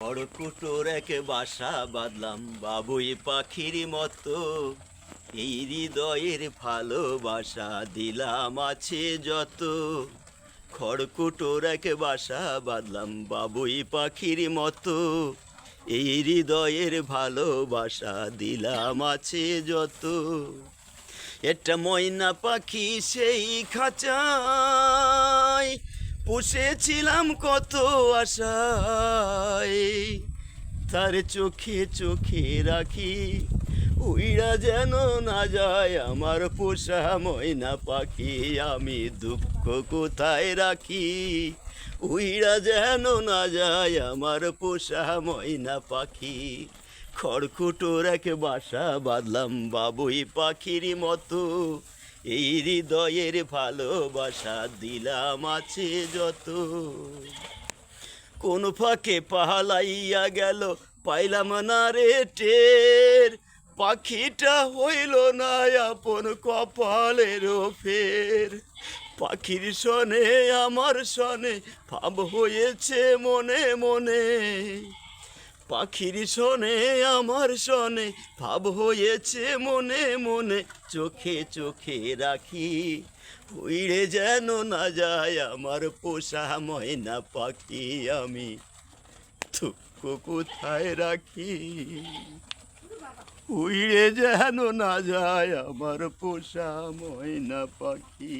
খড়কুটোর এক বাসা বাঁধলাম বাবুই পাখির মতো, এই হৃদয়ের ভালোবাসা দিলাম আছে যত। খড়কুটোর এক বাসা বাঁধলাম বাবুই পাখির মতো, এই হৃদয়ের ভালোবাসা দিলাম আছে যত। একটা ময়না পাখি সেই খাঁচায় পুষেছিলাম কত আশায়, তার চোখে চোখে রাখি উইড়া যেন না যায় আমার পোষা ময়না পাখি। আমি দুঃখ কোথায় রাখি, উইড়া যেন না যায় আমার পোষা ময়না পাখি। খড়কুটোর এক বাসা বাঁধলাম বাবুই পাখির মতো, এই হৃদয়ের ভালোবাসা দিলাম আছে যত। কোন ফাঁকে পালাইয়া গেল পাইলাম না রে টের, পাখিটা হইল না আপন কপালের ফের। পাখির সনে আমার সনে ভাব হয়েছে মনে মনে, পাখির সনে আমার সনে ভাব হয়েছে মনে মনে। চোখে চোখে রাখি উইড়ে যেন না যায় আমার পোষা ময়না পাখি। আমি দুঃখ কোথায় রাখি, উইড়ে যেন না যায় আমার পোষা ময়না পাখি।